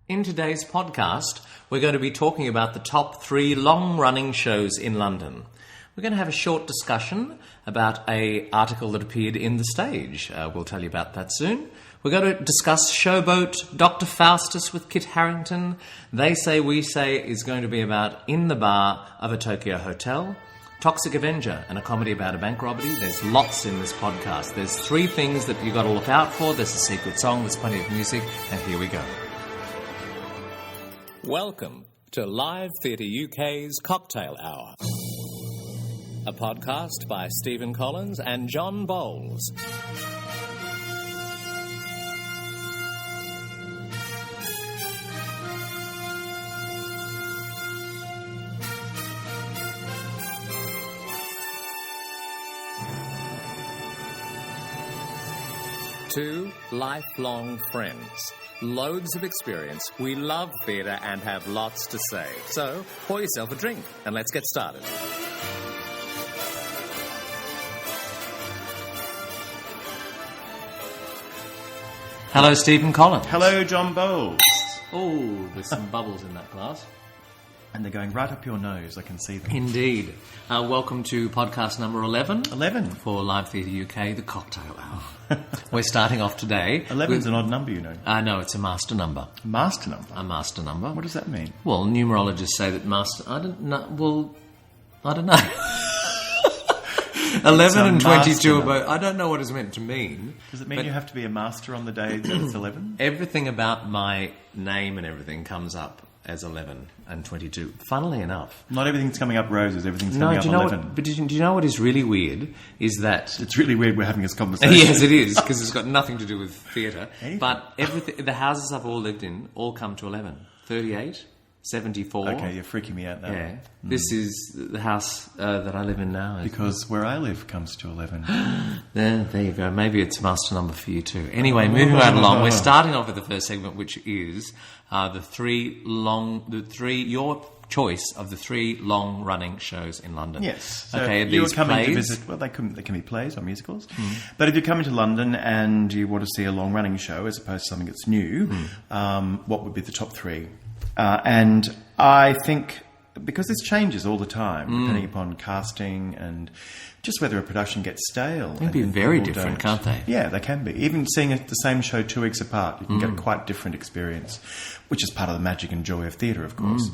In today's podcast, we're going to be talking about the top 3 long-running shows in London. We're going to have a short discussion about an article that appeared in The Stage. We'll tell you about that soon. We're going to discuss Showboat, Dr. Faustus with Kit Harington. They Say, We Say is going to be about In the Bar of a Tokyo Hotel. Toxic Avenger, and a comedy about a bank robbery. There's lots in this podcast. There's 3 things that you've got to look out for. There's a secret song, there's plenty of music, and here we go. Welcome to Live Theatre UK's Cocktail Hour, a podcast by Stephen Collins and John Bowles. Two lifelong friends. Loads of experience. We love theatre and have lots to say. So, pour yourself a drink and let's get started. Hello, Stephen Collins. Hello, John Bowles. Oh, there's some bubbles in that glass. And they're going right up your nose. I can see them. Indeed. Welcome to podcast number 11. 11. For Live Theatre UK, the Cocktail Hour. We're starting off today. 11's an odd number, you know. No, it's a master number. A master number? A master number. What does that mean? Well, numerologists say that master... I don't know. 11 and 22 are both... I don't know what it's meant to mean. Does it mean you have to be a master on the day that it's 11? Everything about my name and everything comes up as 11 and 22. Funnily enough. Not everything's coming up roses, everything's coming up 11. Do you know what is really weird? Is that... It's really weird we're having this conversation. Yes, it is, because it's got nothing to do with theatre. Anything. But the houses I've all lived in all come to 11. 38, 74. Okay, you're freaking me out now. Yeah. This is the house that I live in now. Because where I live comes to 11. There you go. Maybe it's master number for you too. Anyway, moving right along. We're starting off with the first segment, which is your choice of the 3 long-running shows in London. Yes. So okay, you were these coming plays... to visit... Well, they can be plays or musicals. But if you're coming to London and you want to see a long-running show as opposed to something that's new, what would be the top 3? And I think... Because this changes all the time, depending upon casting and just whether a production gets stale. They can be very different, can't they? Yeah, they can be. Even seeing the same show 2 weeks apart, you can get a quite different experience, which is part of the magic and joy of theatre, of course.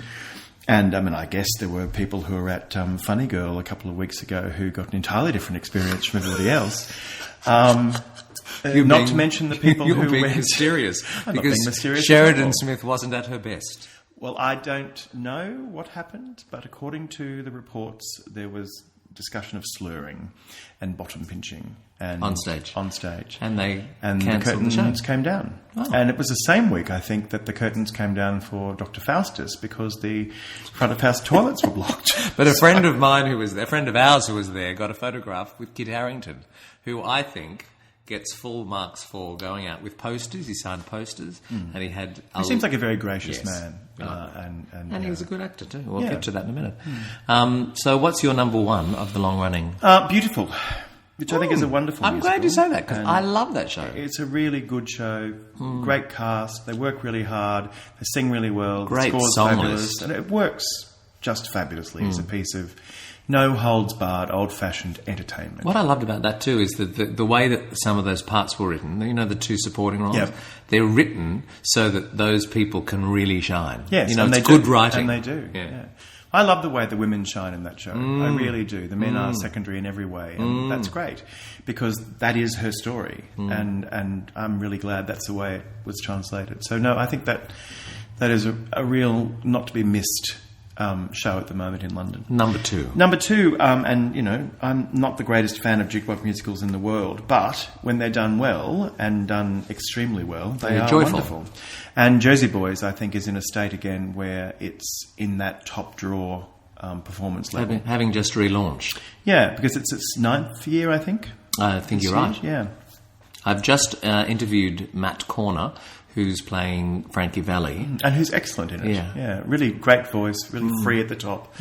And, I mean, I guess there were people who were at Funny Girl a couple of weeks ago who got an entirely different experience from everybody else. Not to mention the people who being went... mysterious. I'm because not being mysterious Sheridan Smith wasn't at her best. Well, I don't know what happened, but according to the reports, there was discussion of slurring and bottom pinching and on stage. And the curtains came down. Oh. And it was the same week, I think, that the curtains came down for Dr. Faustus because the front of house toilets were blocked. But a friend of mine who was there, a friend of ours who was there, got a photograph with Kit Harington, who I think gets full marks for going out with posters. He signed posters, and he had... He seems like a very gracious man. And he was a good actor too. We'll get to that in a minute. So what's your number 1 of the long-running? Beautiful, which I think is a wonderful musical. I'm glad you say that, because I love that show. It's a really good show. Great cast. They work really hard. They sing really well. Great the score's song fabulous. list. And it works just fabulously as a piece of... no-holds-barred, old-fashioned entertainment. What I loved about that too is that the way that some of those parts were written, you know, the 2 supporting roles, they're written so that those people can really shine. Yes, you know, and it's good writing. And they do, yeah. I love the way the women shine in that show. I really do. The men are secondary in every way, and that's great, because that is her story, and I'm really glad that's the way it was translated. So, no, I think that is a real not-to-be-missed show at the moment in London. Number 2, and you know, I'm not the greatest fan of jukebox musicals in the world, but when they're done well and done extremely well, they are joyful. Wonderful. And Jersey Boys, I think, is in a state again where it's in that top draw performance level. Having just relaunched. Yeah, because it's its 9th year, I think. I think you're right. Yeah. I've just interviewed Matt Corner, who's playing Frankie Valli. And who's excellent in it. Yeah. Really great voice, really free at the top.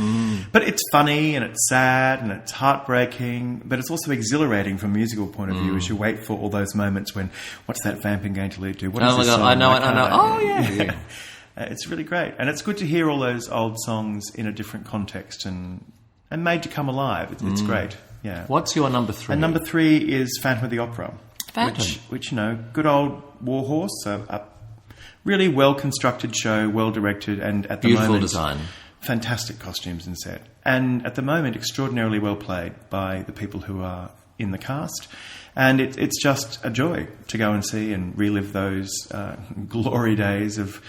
But it's funny and it's sad and it's heartbreaking, but it's also exhilarating from a musical point of view as you wait for all those moments when, what's that vamping going to lead to? What is this song? I know. Oh, yeah. It's really great. And it's good to hear all those old songs in a different context and made to come alive. It's great. Yeah. What's your number 3? And number 3 is Phantom of the Opera. Phantom. Which, you know, good old Warhorse, a really well-constructed show, well-directed, and at the Beautiful moment... design. Fantastic costumes and set. And at the moment, extraordinarily well played by the people who are in the cast. And it's just a joy to go and see and relive those glory days of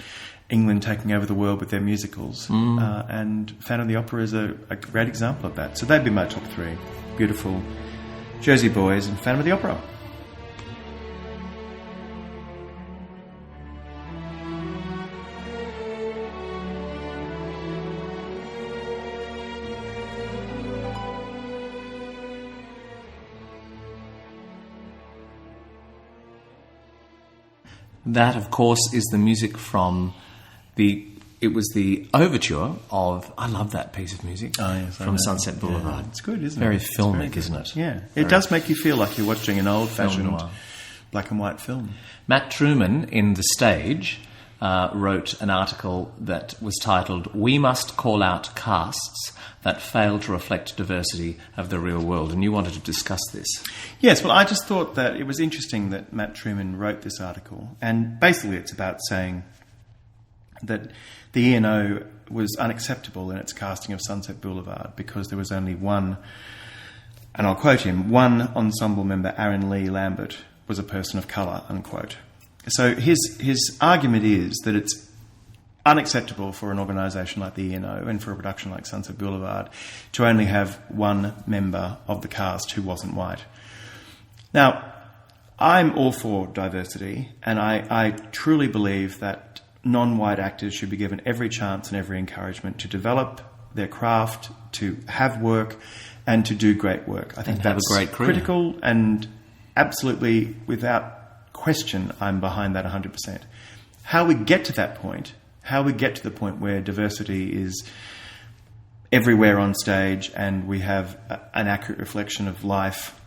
England taking over the world with their musicals. And Phantom of the Opera is a great example of that. So they'd be my top 3. Beautiful Jersey Boys and Phantom of the Opera. That, of course, is the music from it was the overture of, I love that piece of music, from Sunset Boulevard. Yeah, it's good, isn't very it? filmic, isn't it? Yeah. It does make you feel like you're watching an old-fashioned black and white film. Matt Truman, in The Stage, wrote an article that was titled, "We Must Call Out Casts That Fail to Reflect Diversity of the Real World," and you wanted to discuss this. Yes, well, I just thought that it was interesting that Matt Truman wrote this article, and basically it's about saying that the E&O was unacceptable in its casting of Sunset Boulevard because there was only one, and I'll quote him, one ensemble member, Aaron Lee Lambert, was a person of colour, unquote. So his argument is that it's unacceptable for an organisation like the E&O and for a production like Sunset Boulevard to only have one member of the cast who wasn't white. Now, I'm all for diversity, and I truly believe that non-white actors should be given every chance and every encouragement to develop their craft, to have work, and to do great work. I think that's a great career. Critical, and absolutely, without question, I'm behind that 100%. How we get to that point, how we get to the point where diversity is everywhere on stage and we have an accurate reflection of life,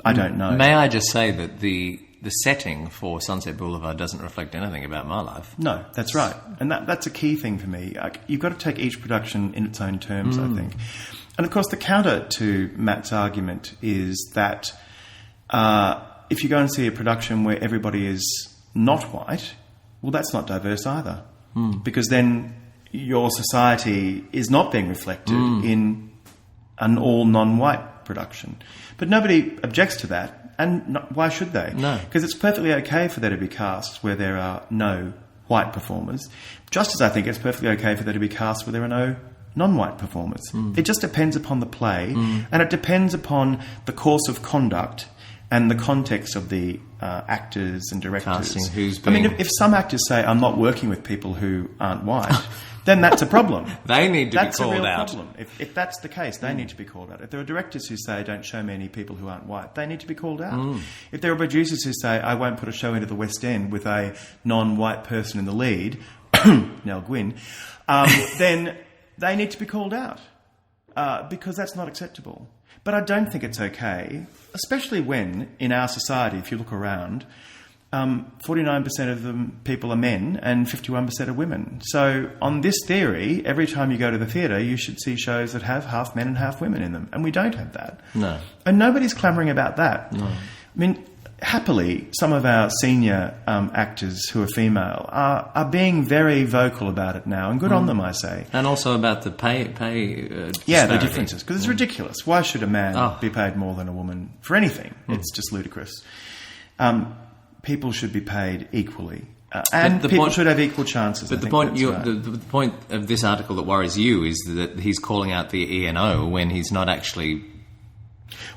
I don't know. May I just say that the setting for Sunset Boulevard doesn't reflect anything about my life. No, that's right. And that's a key thing for me. You've got to take each production in its own terms, I think. And of course, the counter to Matt's argument is that if you go and see a production where everybody is not white, well, that's not diverse either. Because then your society is not being reflected in an all non-white production. But nobody objects to that. And why should they? No. Because it's perfectly okay for there to be casts where there are no white performers, just as I think it's perfectly okay for there to be casts where there are no non-white performers. It just depends upon the play, and it depends upon the course of conduct and the context of the actors and directors. Casting, I mean, if some actors say, I'm not working with people who aren't white, then that's a problem. They need to that's be called a real out. Problem. If that's the case, they need to be called out. If there are directors who say, don't show me any people who aren't white, they need to be called out. If there are producers who say, I won't put a show into the West End with a non-white person in the lead, Nell Gwynn, then they need to be called out because that's not acceptable. But I don't think it's okay, especially when, in our society, if you look around, 49% of the people are men and 51% are women. So on this theory, every time you go to the theatre, you should see shows that have half men and half women in them. And we don't have that. No. And nobody's clamouring about that. No. I mean, happily, some of our senior actors who are female are being very vocal about it now, and good on them, I say. And also about the pay yeah, the differences, because it's ridiculous. Why should a man be paid more than a woman for anything? It's just ludicrous. People should be paid equally. And people should have equal chances. But the point of this article that worries you is that he's calling out the E&O when he's not actually...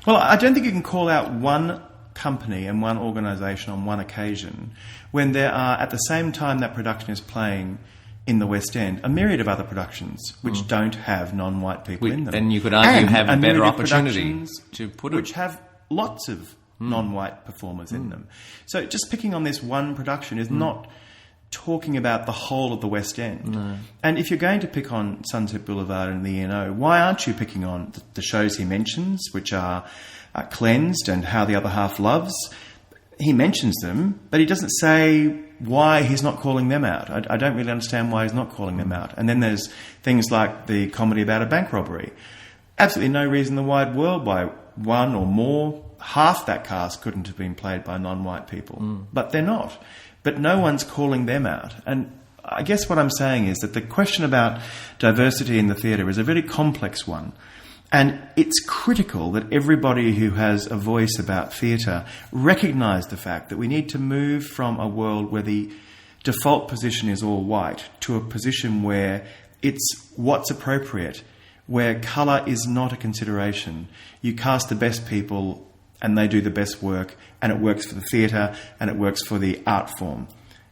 Well, I don't think you can call out one company and one organisation on one occasion when there are, at the same time that production is playing in the West End, a myriad of other productions which don't have non-white people in them. Then you could argue have a better opportunity to put it... Which have lots of non-white performers in them. So just picking on this one production is not talking about the whole of the West End. No. And if you're going to pick on Sunset Boulevard and the E&O, why aren't you picking on the shows he mentions, which are Cleansed and How the Other Half Loves? he mentions them, but he doesn't say why he's not calling them out. I don't really understand why he's not calling them out. And then there's things like the comedy about a bank robbery. Absolutely no reason in the wide world why one or more, half that cast couldn't have been played by non-white people. But they're not. But no one's calling them out. And I guess what I'm saying is that the question about diversity in the theatre is a very complex one. And it's critical that everybody who has a voice about theatre recognise the fact that we need to move from a world where the default position is all white to a position where it's what's appropriate, where colour is not a consideration. You cast the best people and they do the best work, and it works for the theatre and it works for the art form.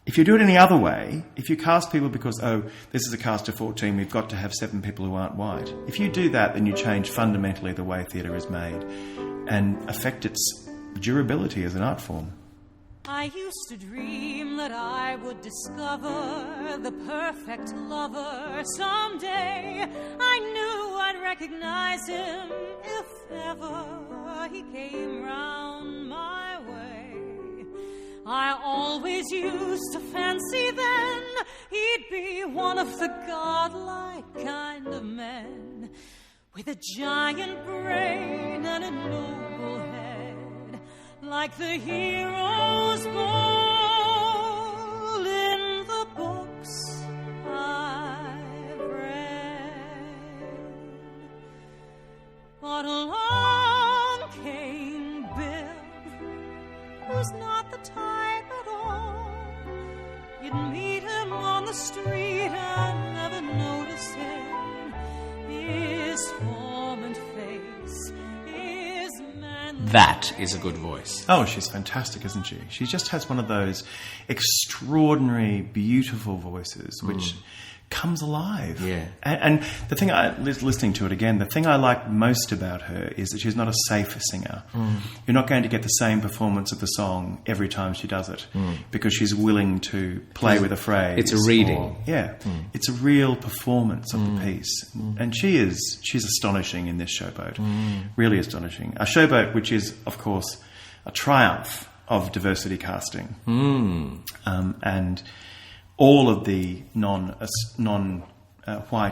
If you do it any other way, if you cast people because, this is a cast of 14, we've got to have 7 people who aren't white. If you do that, then you change fundamentally the way theatre is made and affect its durability as an art form. I used to dream that I would discover the perfect lover someday. I knew I'd recognize him if ever he came round my way. I always used to fancy then he'd be one of the godlike kind of men, with a giant brain and a noble head, like the heroes bold in the books I've read. But along came Bill, who's not the type at all. You'd meet him on the street and never notice him. His form and face, his manly... That is a good voice. Oh, she's fantastic, isn't she? She just has one of those extraordinary, beautiful voices which comes alive. Yeah. And the thing, listening to it again, the thing I like most about her is that she's not a safe singer. You're not going to get the same performance of the song every time she does it because she's willing to play with a phrase. It's a reading. It's a real performance of the piece. And she's astonishing in this Showboat. Really astonishing. A Showboat which is, of course, a triumph of diversity casting. And all of the non-white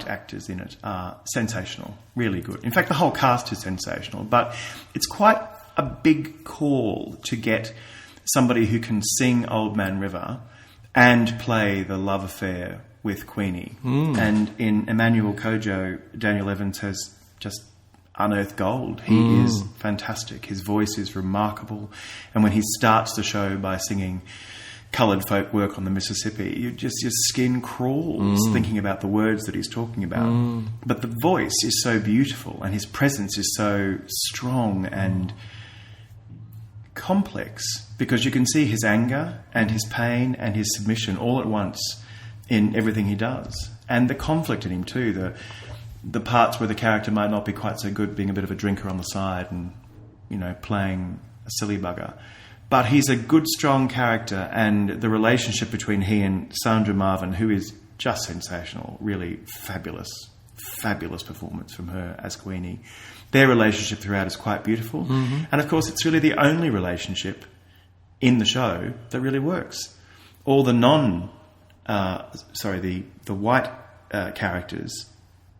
actors in it are sensational, really good. In fact, the whole cast is sensational, but it's quite a big call to get somebody who can sing Old Man River and play the love affair with Queenie. And in Emmanuel Kojo, Daniel Evans has just unearthed gold. He is fantastic. His voice is remarkable. And when he starts the show by singing coloured folk work on the Mississippi, your skin crawls thinking about the words that he's talking about. But the voice is so beautiful and his presence is so strong and complex because you can see his anger and his pain and his submission all at once in everything he does. And the conflict in him too, the parts where the character might not be quite so good, being a bit of a drinker on the side and, playing a silly bugger. But he's a good, strong character, and the relationship between he and Sandra Marvin, who is just sensational, really fabulous performance from her as Queenie. Their relationship throughout is quite beautiful. And, of course, it's really the only relationship in the show that really works. All the the white characters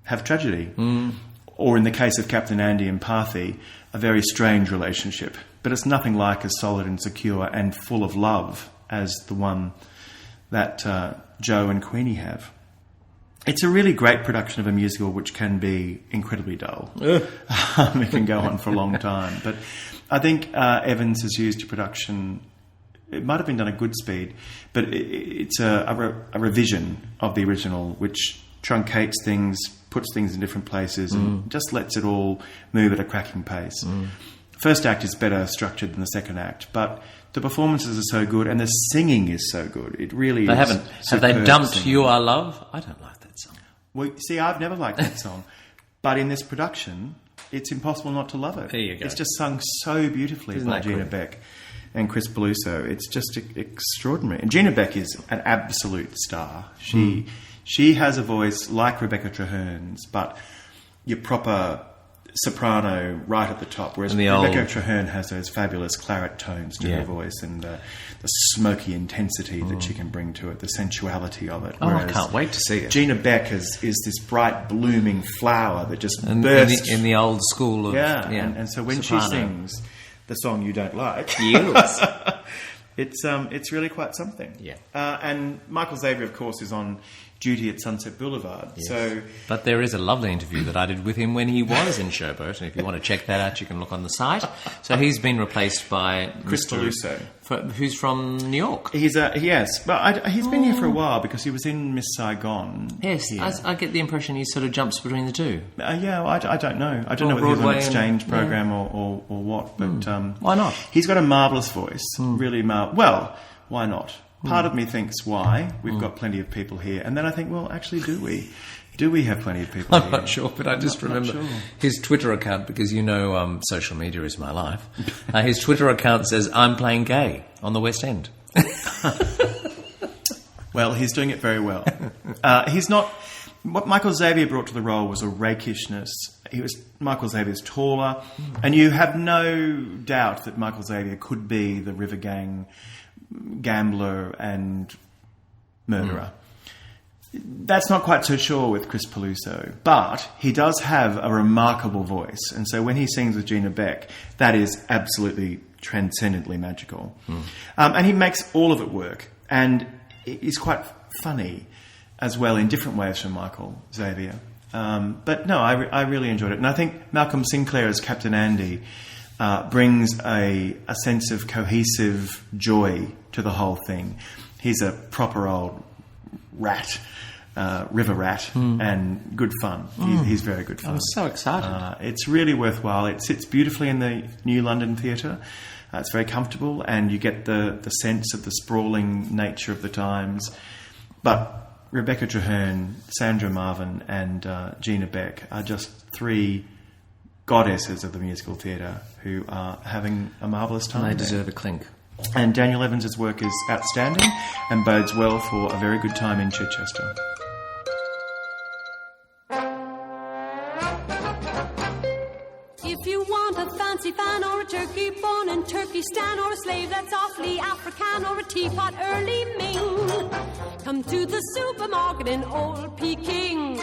have tragedy. Or in the case of Captain Andy and Parthy, a very strange relationship. But it's nothing like as solid and secure and full of love as the one that Joe and Queenie have. It's a really great production of a musical which can be incredibly dull. It can go on for a long time. But I think Evans has used a production... It might have been done at good speed, but it's a revision of the original which truncates things, puts things in different places and just lets it all move at a cracking pace. First act is better structured than the second act, but the performances are so good and the singing is so good. It really They is. haven't. Have they dumped singing. You Are Love? I don't like that song. Well, see, I've never liked that song. But in this production, it's impossible not to love it. There you go. It's just sung so beautifully by that Gina cool? Beck and Chris Beluso. It's just extraordinary. And Gina Beck is an absolute star. She has a voice like Rebecca Traherne's, but your proper soprano right at the top, whereas Rebecca Traherne has those fabulous claret tones to her voice and the smoky intensity that she can bring to it, the sensuality of it. I can't wait to see it. Gina Beck is this bright, blooming flower that just bursts. In the old school of... And so when soprano. she sings the song you don't like... Yes. It's really quite something. Yeah. And Michael Xavier, of course, is on duty at Sunset Boulevard. Yes. But there is a lovely interview that I did with him when he was in Showboat, and if you want to check that out, you can look on the site. So he's been replaced by Chris Peluso, who's from New York. He's but he's been here for a while because he was in Miss Saigon. Yes, I get the impression he sort of jumps between the two. I don't know. I don't know whether he's on an exchange program or what, but why not? He's got a marvellous voice, really well, why not? Part of me thinks, why? We've got plenty of people here. And then I think, well, actually, do we? Do we have plenty of people here? I'm not sure, but I just remember his Twitter account, because social media is my life. His Twitter account says, "I'm playing gay on the West End." Well, he's doing it very well. He's not... What Michael Xavier brought to the role was a rakishness. Michael Xavier's taller, and you have no doubt that Michael Xavier could be the River Gang gambler and murderer. That's not quite so sure with Chris Peluso, but he does have a remarkable voice, and so when he sings with Gina Beck, that is absolutely transcendently magical. And he makes all of it work, and he's quite funny as well in different ways from Michael Xavier. But no, I really enjoyed it, and I think Malcolm Sinclair as Captain Andy brings a sense of cohesive joy to the whole thing. He's a proper old rat, river rat, and good fun. He's very good fun. I'm so excited. It's really worthwhile. It sits beautifully in the New London Theatre. It's very comfortable, and you get the sense of the sprawling nature of the times. But Rebecca Traherne, Sandra Marvin, and Gina Beck are just three goddesses of the musical theatre who are having a marvellous time. They deserve a clink. And Daniel Evans's work is outstanding and bodes well for a very good time in Chichester. If you want a fancy fan or a turkey bone in Turkestan, or a slave that's awfully African, or a teapot early Ming, come to the supermarket in Old Peking.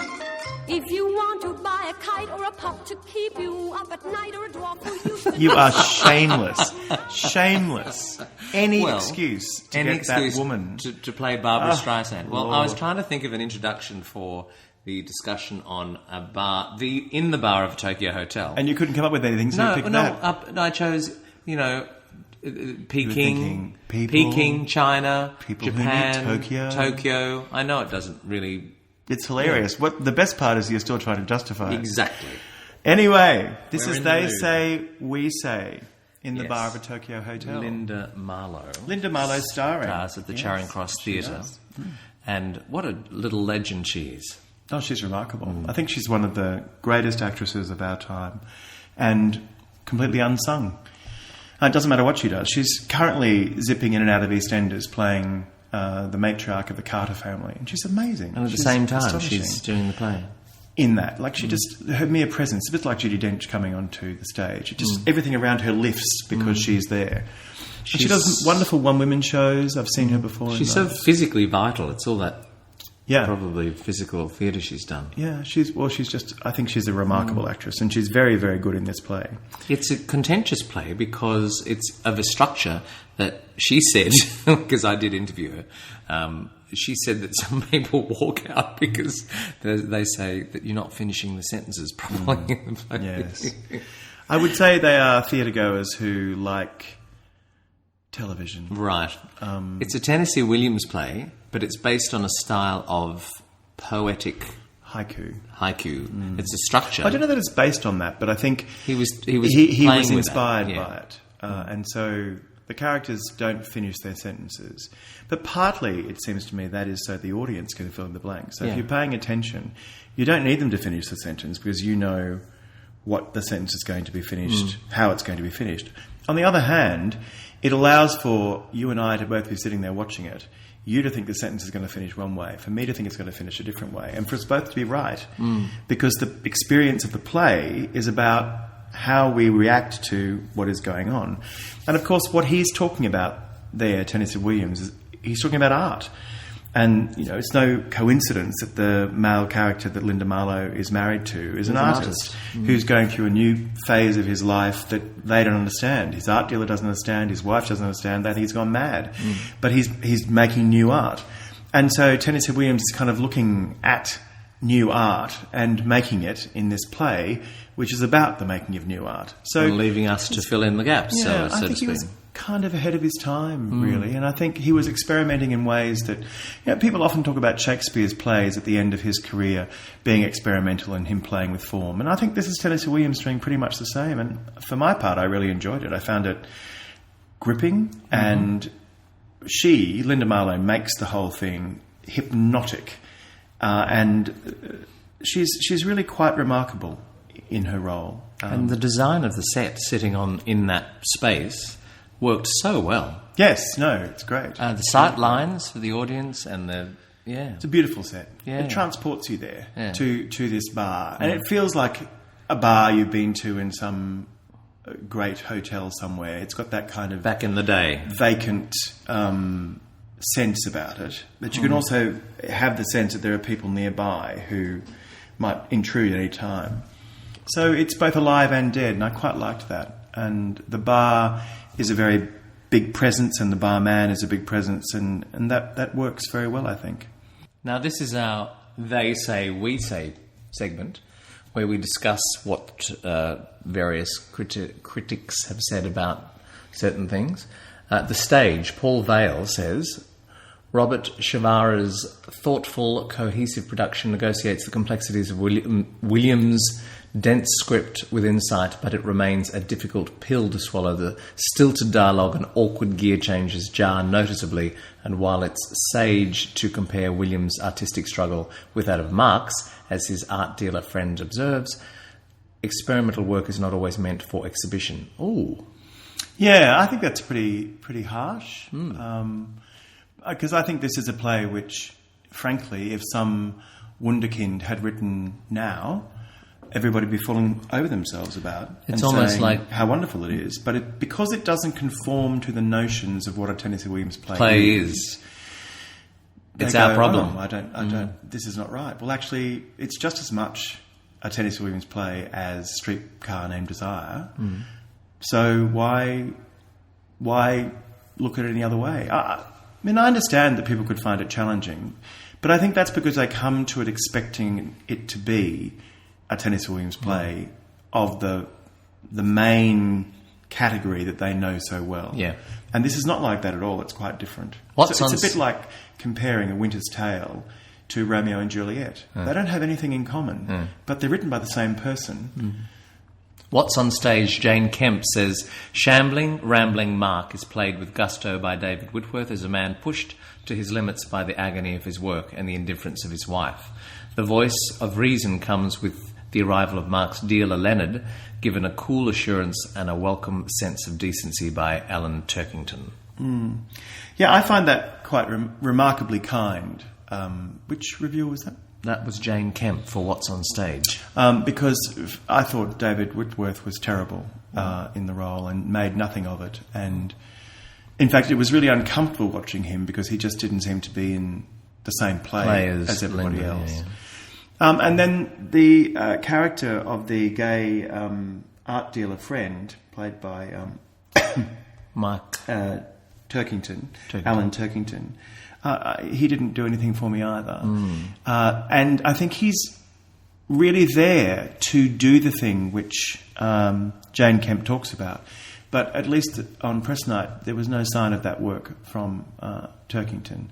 If you want to buy a kite or a pup to keep you up at night, or a dwarf who used to... You are shameless. Shameless. Any excuse to get that woman... To play Barbara Streisand. Well, Lord. I was trying to think of an introduction for the discussion on a bar... in the bar of a Tokyo hotel. And you couldn't come up with anything, so you picked that. I chose, Peking, China, Japan, Tokyo. I know it doesn't really... It's hilarious. Yeah. What the best part is, you're still trying to justify it. Exactly. Anyway, this is They Say, We Say in the bar of a Tokyo hotel. Linda Marlowe. Starring. Stars at the Charing Cross Theatre. And what a little legend she is. Oh, she's remarkable. I think she's one of the greatest actresses of our time, and completely unsung. It doesn't matter what she does. She's currently zipping in and out of EastEnders playing... the matriarch of the Carter family, and she's amazing. And at the same time, she's doing the play. In that, her mere presence, a bit like Judi Dench coming onto the stage. Everything around her lifts because she's there. She does wonderful one-woman shows. I've seen her before. She's so physically vital. It's all that probably physical theatre she's done. Yeah, I think she's a remarkable actress, and she's very, very good in this play. It's a contentious play because it's of a structure that she said, because I did interview her, she said that some people walk out because they say that you're not finishing the sentences properly in the play. Yes. I would say they are theatre goers who like television. Right. It's a Tennessee Williams play, but it's based on a style of poetic... Haiku. It's a structure. I don't know that it's based on that, but I think he was inspired by it. And so the characters don't finish their sentences. But partly, it seems to me, that is so the audience can fill in the blanks. So if you're paying attention, you don't need them to finish the sentence because you know what the sentence is going to be finished, how it's going to be finished. On the other hand, it allows for you and I to both be sitting there watching it you to think the sentence is going to finish one way, for me to think it's going to finish a different way, and for us both to be right. Because the experience of the play is about how we react to what is going on. And of course, what he's talking about there, Tennessee Williams, is he's talking about art. And, you know, it's no coincidence that the male character that Linda Marlowe is married to is an artist who's going through a new phase of his life that they don't understand. His art dealer doesn't understand, his wife doesn't understand, that he's gone mad. But he's making new art. And so Tennessee Williams is kind of looking at new art and making it in this play, which is about the making of new art. So and leaving us to fill in the gaps, yeah, so I to think speak. he was kind of ahead of his time, really. And I think he was experimenting in ways that... You know, people often talk about Shakespeare's plays at the end of his career being experimental and him playing with form. And I think this is Tennessee Williams doing pretty much the same. And for my part, I really enjoyed it. I found it gripping. And Linda Marlowe, makes the whole thing hypnotic. And she's really quite remarkable in her role. And the design of the set sitting in that space worked so well. Yes, no, it's great. The sight lines for the audience and it's a beautiful set. Yeah. It transports you there to this bar. And it feels like a bar you've been to in some great hotel somewhere. It's got that kind of... back in the day. Vacant sense about it. But you can also have the sense that there are people nearby who might intrude at any time. So it's both alive and dead, and I quite liked that. And the bar is a very big presence, and the barman is a big presence, and that works very well, I think. Now, this is our They Say, We Say segment, where we discuss what various critics have said about certain things. At the stage, Paul Vale says, Robert Shavara's thoughtful, cohesive production negotiates the complexities of Williams' dense script with insight, but it remains a difficult pill to swallow. The stilted dialogue and awkward gear changes jar noticeably, and while it's sage to compare Williams' artistic struggle with that of Marx, as his art dealer friend observes, experimental work is not always meant for exhibition. Ooh. Yeah, I think that's pretty harsh. Because I think this is a play which, frankly, if some wunderkind had written now, everybody would be falling over themselves about. It's and almost saying like how wonderful it is. But because it doesn't conform to the notions of what a Tennessee Williams play is, it's they our go, problem. I don't. This is not right. Well, actually, it's just as much a Tennessee Williams play as Streetcar Named Desire. So why look at it any other way? I mean, I understand that people could find it challenging, but I think that's because they come to it expecting it to be a Tennessee Williams play of the main category that they know so well. Yeah. And this is not like that at all. It's quite different. It's a bit like comparing A Winter's Tale to Romeo and Juliet. They don't have anything in common, but they're written by the same person. What's on stage, Jane Kemp says, shambling, rambling Mark is played with gusto by David Whitworth as a man pushed to his limits by the agony of his work and the indifference of his wife. The voice of reason comes with the arrival of Mark's dealer Leonard, given a cool assurance and a welcome sense of decency by Alan Turkington. Yeah, I find that quite remarkably kind. Which reviewer was that? That was Jane Kemp for What's on Stage. Because I thought David Whitworth was terrible in the role and made nothing of it. And in fact, it was really uncomfortable watching him because he just didn't seem to be in the same play as everybody Linda, else. Yeah. And then the character of the gay art dealer friend, played by Mark Turkington, Alan Turkington, he didn't do anything for me either. And I think he's really there to do the thing which Jane Kemp talks about. But at least on press night, there was no sign of that work from Turkington.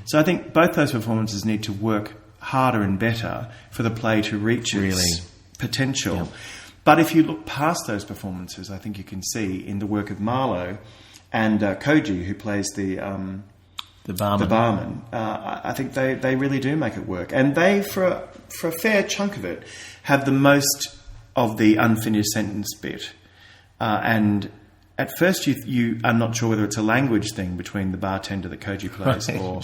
So I think both those performances need to work harder and better for the play to reach its potential. Yep. But if you look past those performances, I think you can see in the work of Marlowe and Koji, who plays the barman. I think they really do make it work. And they, for a fair chunk of it, have the most of the unfinished sentence bit. And at first you are not sure whether it's a language thing between the bartender that Koji plays or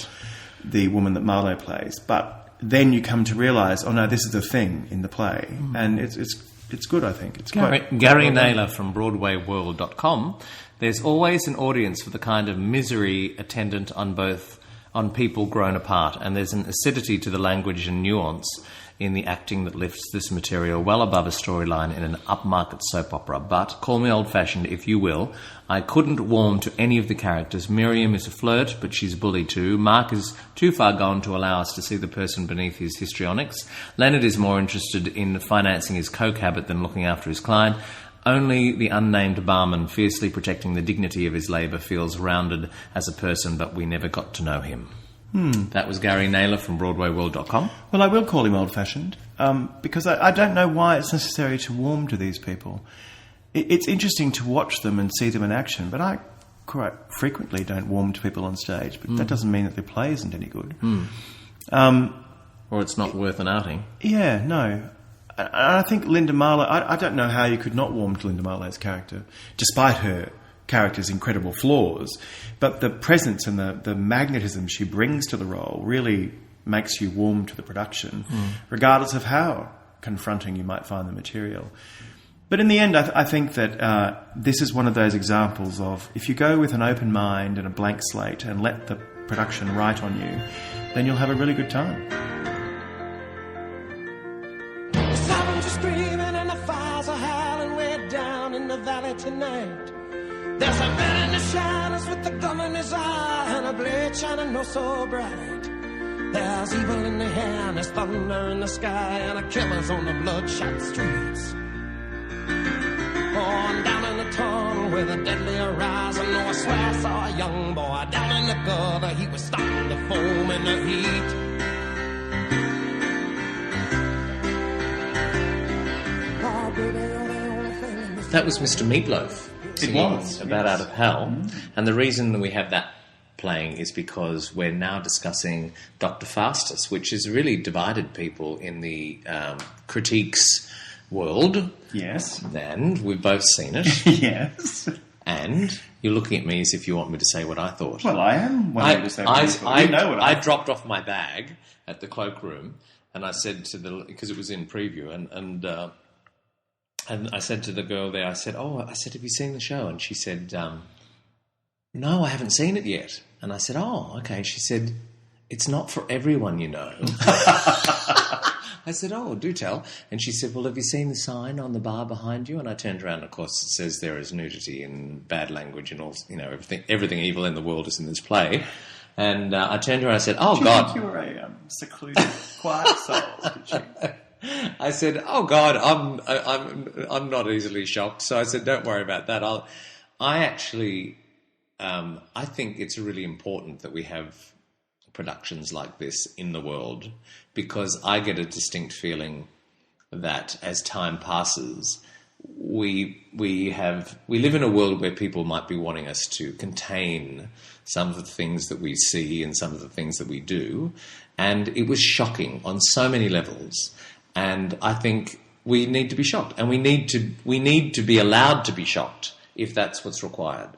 the woman that Marlowe plays, but then you come to realise, oh no, this is a thing in the play, and it's good, I think. It's Gary Naylor from BroadwayWorld.com. There's always an audience for the kind of misery attendant on people grown apart, and there's an acidity to the language and nuance in the acting that lifts this material well above a storyline in an upmarket soap opera. But, call me old-fashioned if you will, I couldn't warm to any of the characters. Miriam is a flirt, but she's a bully too. Mark is too far gone to allow us to see the person beneath his histrionics. Leonard is more interested in financing his coke habit than looking after his client. Only the unnamed barman, fiercely protecting the dignity of his labour, feels rounded as a person, but we never got to know him. That was Gary Naylor from BroadwayWorld.com. Well, I will call him old-fashioned, because I don't know why it's necessary to warm to these people. It's interesting to watch them and see them in action, but I quite frequently don't warm to people on stage, but that doesn't mean that their play isn't any good. Or it's not worth an outing. Yeah, no. I think Linda Marlowe, I don't know how you could not warm to Linda Marlowe's character, despite her character's incredible flaws, but the presence and the magnetism she brings to the role really makes you warm to the production, regardless of how confronting you might find the material. But in the end, I think that this is one of those examples of, if you go with an open mind and a blank slate and let the production write on you, then you'll have a really good time. The sirens are screaming and the fires are howling way down in the valley tonight. There's a man in the shadows with the gum in his eye and a blade shining oh so bright. There's evil in the air and there's thunder in the sky and a killer's on the bloodshot streets. Oh, and down in the tunnel with a deadly horizon, oh, I swear I saw a young boy down in the gutter. He was starting to foam in the heat. Oh, baby, you're the only thing in this That was Mr. Meatloaf. It was. About Out of Hell. And the reason that we have that playing is because we're now discussing Dr. Faustus, which has really divided people in the critiques world. Yes. And we've both seen it. Yes. And you're looking at me as if you want me to say what I thought. Well, I am wanting to say what I thought. You know what I dropped off my bag at the cloakroom and I said to because it was in preview, and I said to the girl there, I said, have you seen the show? And she said, no, I haven't seen it yet. And I said, oh, okay. She said, it's not for everyone, you know. I said, oh, do tell. And she said, well, have you seen the sign on the bar behind you? And I turned around, and of course, it says there is nudity and bad language and all, everything evil in the world is in this play. And I turned to her and I said, oh, God. Did you think you were a secluded, quiet soul, did you? I said, oh, God, I'm not easily shocked. So I said, don't worry about that. I think it's really important that we have productions like this in the world, because I get a distinct feeling that as time passes, we live in a world where people might be wanting us to contain some of the things that we see and some of the things that we do, and it was shocking on so many levels. And I think we need to be shocked, and we need to be allowed to be shocked if that's what's required.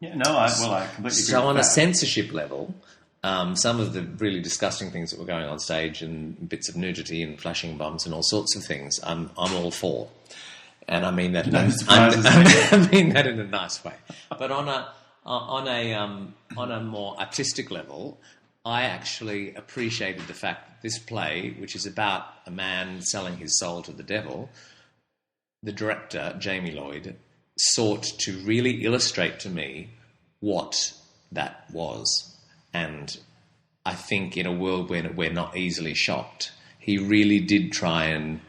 Yeah, no, I completely agree. So on with a that. censorship level, some of the really disgusting things that were going on stage and bits of nudity and flashing bombs and all sorts of things, I'm all for, and I mean that. I mean that in a nice way. But on a more artistic level, I actually appreciated the fact that this play, which is about a man selling his soul to the devil, the director, Jamie Lloyd, sought to really illustrate to me what that was. And I think in a world where we're not easily shocked, he really did try and,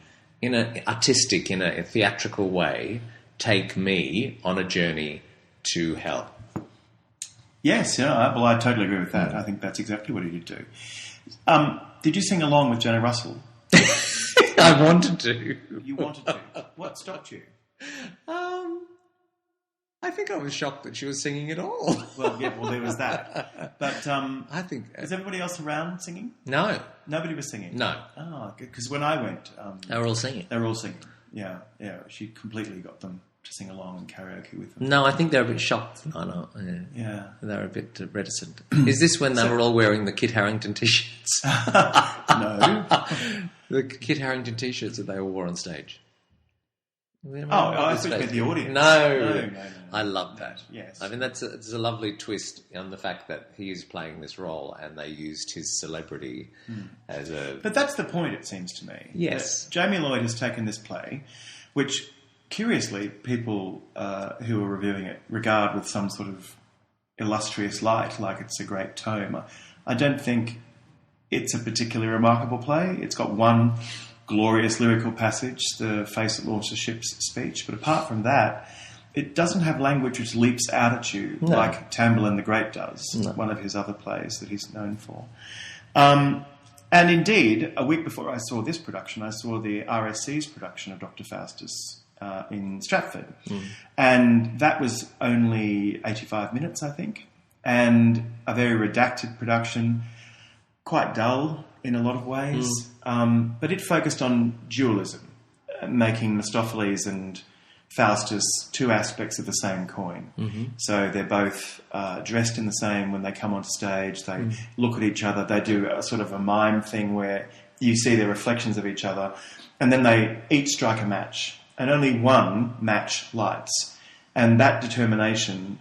in an artistic, in a theatrical way, take me on a journey to hell. Yes, I totally agree with that. I think that's exactly what he did do. Did you sing along with Jenna Russell? I wanted to. You wanted to. What stopped you? I think I was shocked that she was singing at all. Well, there was that. But I think... is everybody else around singing? No. Nobody was singing? No. Oh, because when I went... they were all singing. They were all singing. Yeah. She completely got them to sing along and karaoke with them. No, I think they're a bit shocked. No. Yeah. They're a bit reticent. Is this when they were all wearing the Kit Harington T-shirts? No. The Kit Harington T-shirts that they all wore on stage. I thought you meant the audience. No. I love that. Yes. I mean, it's a lovely twist on the fact that he is playing this role and they used his celebrity as a... But that's the point, it seems to me. Yes. Jamie Lloyd has taken this play, which, curiously, people who are reviewing it regard with some sort of illustrious light, like it's a great tome. I don't think it's a particularly remarkable play. It's got one glorious lyrical passage, the face that launched the ship's speech, but apart from that, it doesn't have language which leaps out at you like Tamburlaine the Great does, one of his other plays that he's known for. And indeed, a week before I saw this production, I saw the RSC's production of Dr. Faustus in Stratford. And that was only 85 minutes, I think, and a very redacted production, quite dull in a lot of ways, but it focused on dualism, making Mephistopheles and Faustus two aspects of the same coin. So they're both dressed in the same when they come on stage. They look at each other. They do a sort of a mime thing where you see their reflections of each other, and then they each strike a match, and only one match lights, and that determination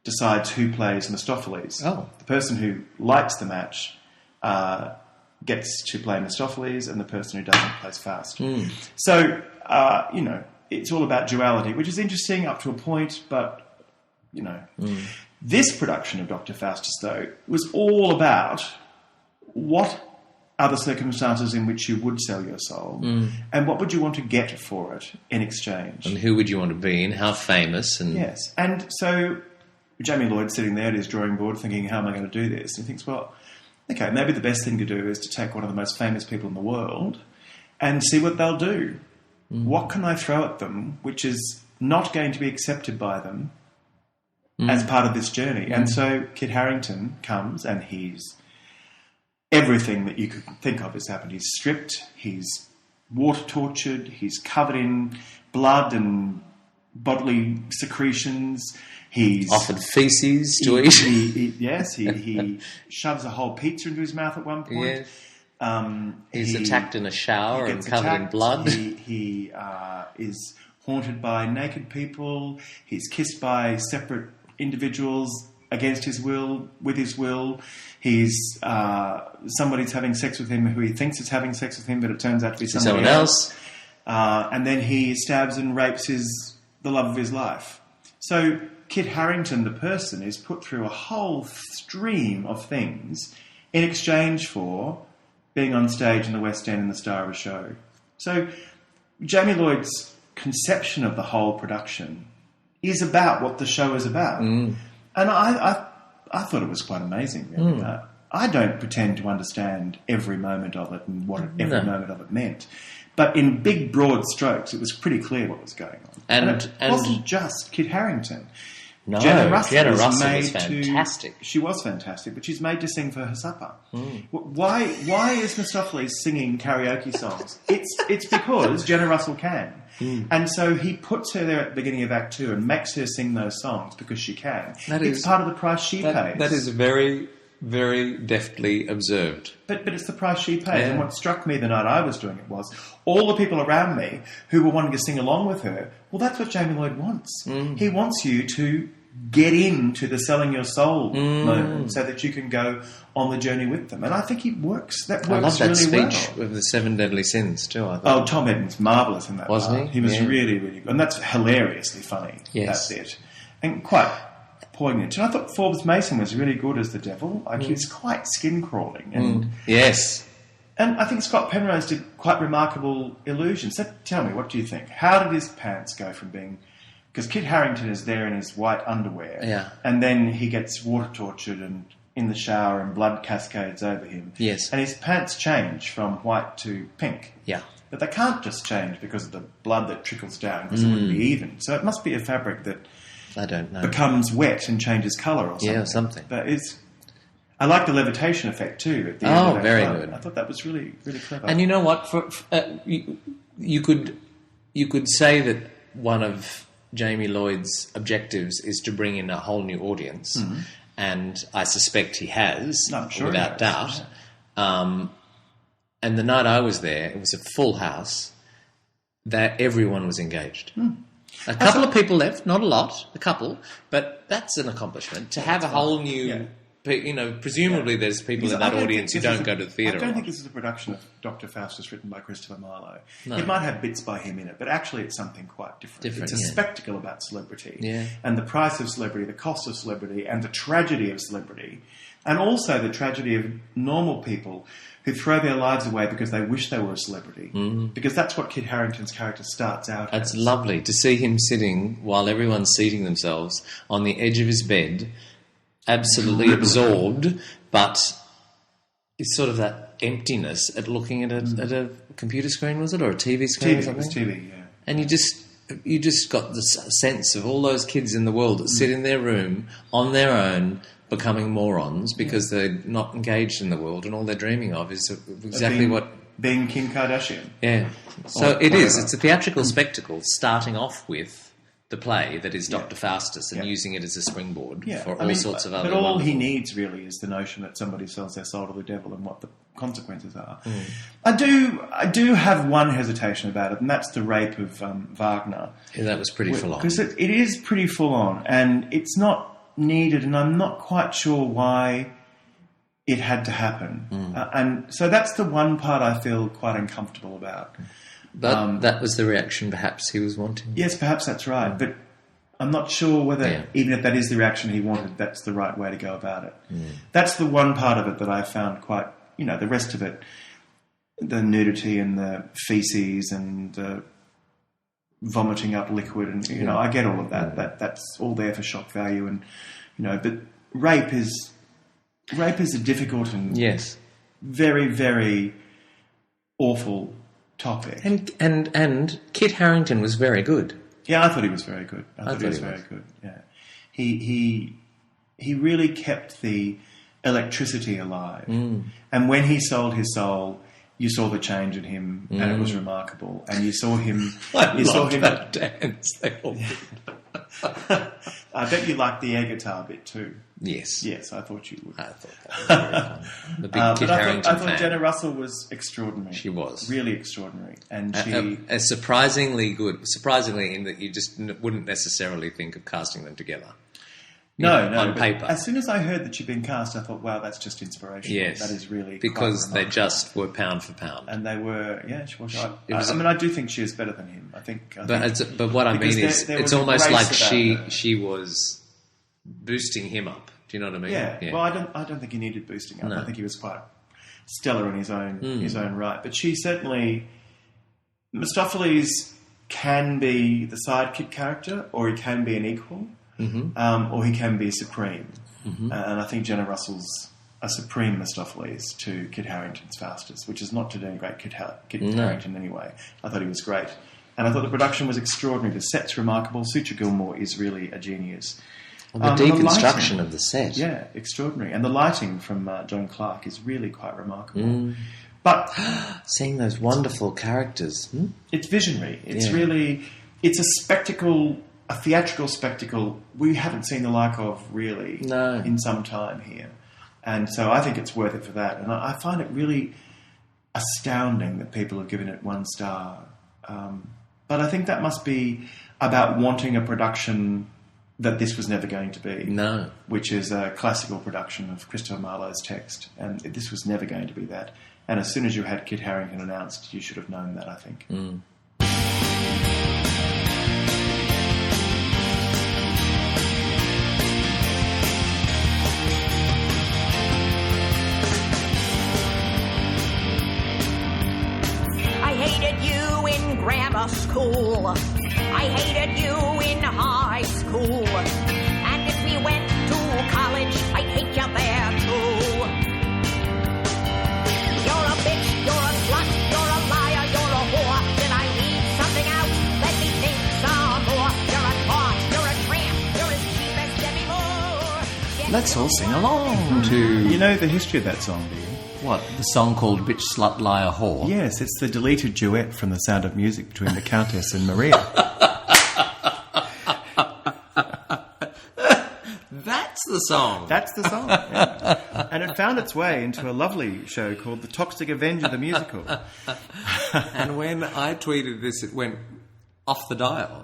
decides who plays Mephistopheles. The person who lights the match gets to play Mephistopheles, and the person who doesn't plays Faust. So, it's all about duality, which is interesting up to a point, but, This production of Dr. Faustus, though, was all about what are the circumstances in which you would sell your soul, and what would you want to get for it in exchange. And who would you want to be, and how famous. And yes, and so Jamie Lloyd's sitting there at his drawing board thinking, how am I going to do this? And he thinks, well, okay, maybe the best thing to do is to take one of the most famous people in the world and see what they'll do. What can I throw at them which is not going to be accepted by them as part of this journey? And so Kit Harington comes, and he's... everything that you could think of has happened. He's stripped, he's water-tortured, he's covered in blood and bodily secretions. He's offered feces to eat. He shoves a whole pizza into his mouth at one point. Yes. He's attacked in a shower and covered in blood. He is haunted by naked people. He's kissed by separate individuals against his will, with his will. He's somebody's having sex with him who he thinks is having sex with him, but it turns out to be someone else. And then he stabs and rapes the love of his life. So Kit Harington, the person, is put through a whole stream of things in exchange for being on stage in the West End and the star of a show. So Jamie Lloyd's conception of the whole production is about what the show is about. And I thought it was quite amazing, really. I don't pretend to understand every moment of it and what every moment of it meant. But in big, broad strokes, it was pretty clear what was going on. And it wasn't just Kit Harington. No, Jenna Russell was fantastic. She was fantastic, but she's made to sing for her supper. Why is Mephistopheles singing karaoke songs? It's because Jenna Russell can. And so he puts her there at the beginning of Act 2 and makes her sing those songs because she can. It's part of the price she pays. That is very, very deftly observed. But it's the price she pays. Yeah. And what struck me the night I was doing it was all the people around me who were wanting to sing along with her, well, that's what Jamie Lloyd wants. He wants you to get into the selling your soul moment so that you can go on the journey with them. And I think it works. That works really well. I love that speech with the 7 deadly sins too, I thought. Oh, Tom Edmonds, marvellous in that. Wasn't he? He was really, really good. And that's hilariously funny, that bit. And quite poignant. And I thought Forbes Mason was really good as the devil. Like, he was quite skin-crawling. And yes. And I think Scott Penrose did quite remarkable illusions. So tell me, what do you think? How did his pants go from being... Because Kit Harington is there in his white underwear, and then he gets water-tortured and in the shower and blood cascades over him. Yes. And his pants change from white to pink. Yeah. But they can't just change because of the blood that trickles down, because it wouldn't be even. So it must be a fabric that I don't know. becomes wet and changes colour or something. Yeah, something. But I like the levitation effect too at the end of that very club. good. I thought that was really, really clever. And you know what? You could say that one of Jamie Lloyd's objectives is to bring in a whole new audience, and I suspect he has, No, I'm sure without he has, doubt. And the night I was there, it was a full house. That everyone was engaged. A couple of people left, not a lot, a couple, but that's an accomplishment. To have a whole new, presumably there's people in that audience who don't go to the theatre. I don't think this is a production of Dr. Faustus written by Christopher Marlowe. No. It might have bits by him in it, but actually it's something quite different. It's a spectacle about celebrity. Yeah. And the price of celebrity, the cost of celebrity, and the tragedy of celebrity, and also the tragedy of normal people who throw their lives away because they wish they were a celebrity. Because that's what Kit Harington's character starts out as. It's lovely to see him sitting while everyone's seating themselves on the edge of his bed, absolutely absorbed, but it's sort of that emptiness at looking at a computer screen, was it, or a TV screen? TV, it was TV, yeah. And you just got the sense of all those kids in the world that sit in their room on their own, becoming morons because they're not engaged in the world, and all they're dreaming of is exactly being Kim Kardashian. Yeah. So it is. It's a theatrical spectacle starting off with the play that is Dr. Faustus and using it as a springboard for all sorts of other... But all he needs really is the notion that somebody sells their soul to the devil and what the consequences are. I do have one hesitation about it, and that's the rape of Wagner. Yeah, that was pretty full on. Because it is pretty full on, and it's not needed, and I'm not quite sure why it had to happen. And so that's the one part I feel quite uncomfortable about. But that was the reaction perhaps he was wanting. Yes, perhaps that's right. But I'm not sure whether, even if that is the reaction he wanted, that's the right way to go about it. That's the one part of it that I found quite, the rest of it, the nudity and the feces and the vomiting up liquid, and I get all of that. That's all there for shock value, and but rape is a difficult and very, very awful topic. And Kit Harington was very good. Yeah, I thought he was very good. I thought he was very good. Yeah, he really kept the electricity alive, and when he sold his soul, you saw the change in him, and it was remarkable. And you saw him. That dance. They all did. I bet you liked the air guitar bit too. Yes. Yes, I thought you would. I thought that was very fun. The big Kit Harington I thought Jenna Russell was extraordinary. She was. Really extraordinary. And she... surprisingly good. Surprisingly in that you just wouldn't necessarily think of casting them together. No, on paper. As soon as I heard that she'd been cast, I thought, wow, that's just inspirational. Yes. That is really because they just were pound for pound. And they were, she was. I do think she is better than him. But what I mean is, it's almost like she was boosting him up. Do you know what I mean? Yeah. Well, I don't think he needed boosting up. No. I think he was quite stellar in his own right. But she certainly... Mistopheles can be the sidekick character, or he can be an equal, or he can be supreme. And I think Jenna Russell's a supreme Mistopheles to Kit Harington's Faustus, which is not to denigrate Kit Harington anyway. I thought he was great. And I thought the production was extraordinary. The set's remarkable. Sutra Gilmore is really a genius. Well, the deconstruction of the set. Yeah, extraordinary. And the lighting from John Clark is really quite remarkable. But seeing those wonderful characters. It's visionary. It's really... It's a spectacle, a theatrical spectacle we haven't seen the like of, really, in some time here. And so I think it's worth it for that. And I find it really astounding that people have given it 1 star. But I think that must be about wanting a production that this was never going to be. No. Which is a classical production of Christopher Marlowe's text. And this was never going to be that. And as soon as you had Kit Harington announced, you should have known that, I think. I hated you in grammar school. I hated you in high school. And if we went to college, I'd hate you there too. You're a bitch, you're a slut, you're a liar, you're a whore. Did I leave something out? Let me think some more. You're a tart, you're a tramp, you're as cheap as Debbie Moore. Let's all sing along to... You know the history of that song, do you? What? The song called Bitch, Slut, Liar, Whore? Yes, it's the deleted duet from The Sound of Music between the Countess and Maria. song. That's the song. Yeah. And it found its way into a lovely show called The Toxic Avenger, the musical. And when I tweeted this, it went off the dial.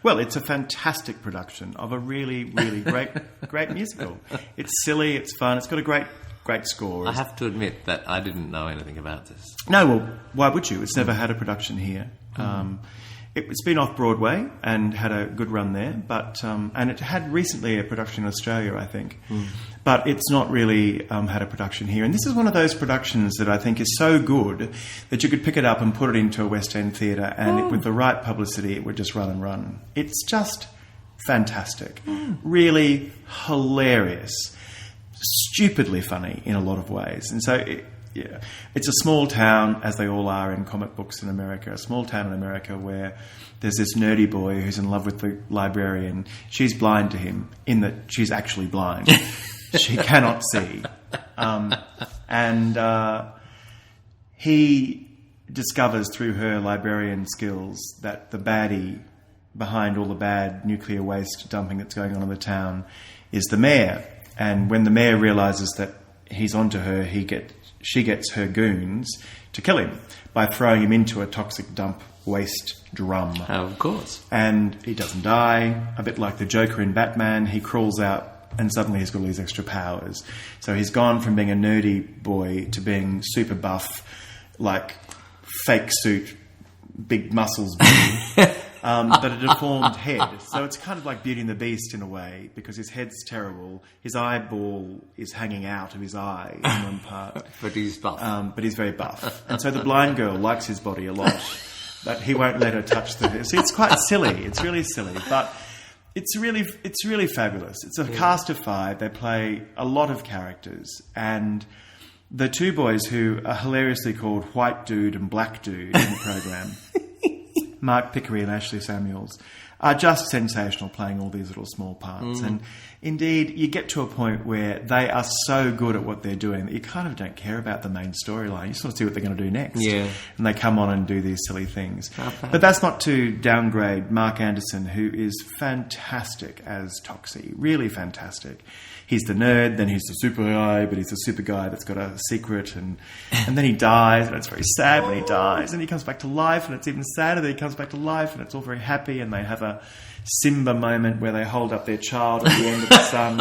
Well, it's a fantastic production of a really, really great musical. It's silly, it's fun, it's got a great score. I have to admit that I didn't know anything about this. No, well, why would you? It's never had a production here. It's been off Broadway and had a good run there, but and it had recently a production in Australia, I think. But it's not really had a production here. And this is one of those productions that I think is so good that you could pick it up and put it into a West End theatre, and with the right publicity, it would just run and run. It's just fantastic. Really hilarious. Stupidly funny in a lot of ways. And so... it's a small town, as they all are in comic books in America, a small town in America where there's this nerdy boy who's in love with the librarian. She's blind to him in that she's actually blind. She cannot see. And he discovers through her librarian skills that the baddie behind all the bad nuclear waste dumping that's going on in the town is the mayor. And when the mayor realises that he's onto her, she gets her goons to kill him by throwing him into a toxic dump waste drum. Of course. And he doesn't die. A bit like the Joker in Batman, he crawls out and suddenly he's got all these extra powers. So he's gone from being a nerdy boy to being super buff, like fake suit, big muscles, but a deformed head. So it's kind of like Beauty and the Beast in a way, because his head's terrible. His eyeball is hanging out of his eye in one part. But he's buff. But he's very buff. And so the blind girl likes his body a lot, but he won't let her touch the... See, it's quite silly. It's really silly, but it's really fabulous. It's a cast of 5. They play a lot of characters, and the 2 boys who are hilariously called White Dude and Black Dude in the program... Mark Pickery and Ashley Samuels are just sensational playing all these little small parts. And indeed, you get to a point where they are so good at what they're doing that you kind of don't care about the main storyline. You just want to see what they're going to do next. Yeah. And they come on and do these silly things. But that's not to downgrade Mark Anderson, who is fantastic as Toxie. Really fantastic. He's the nerd, then he's the super guy, but he's the super guy that's got a secret, and then he dies, and it's very sad when he dies, and he comes back to life, and it's even sadder that he comes back to life, and it's all very happy, and they have a Simba moment where they hold up their child at the end of the sun.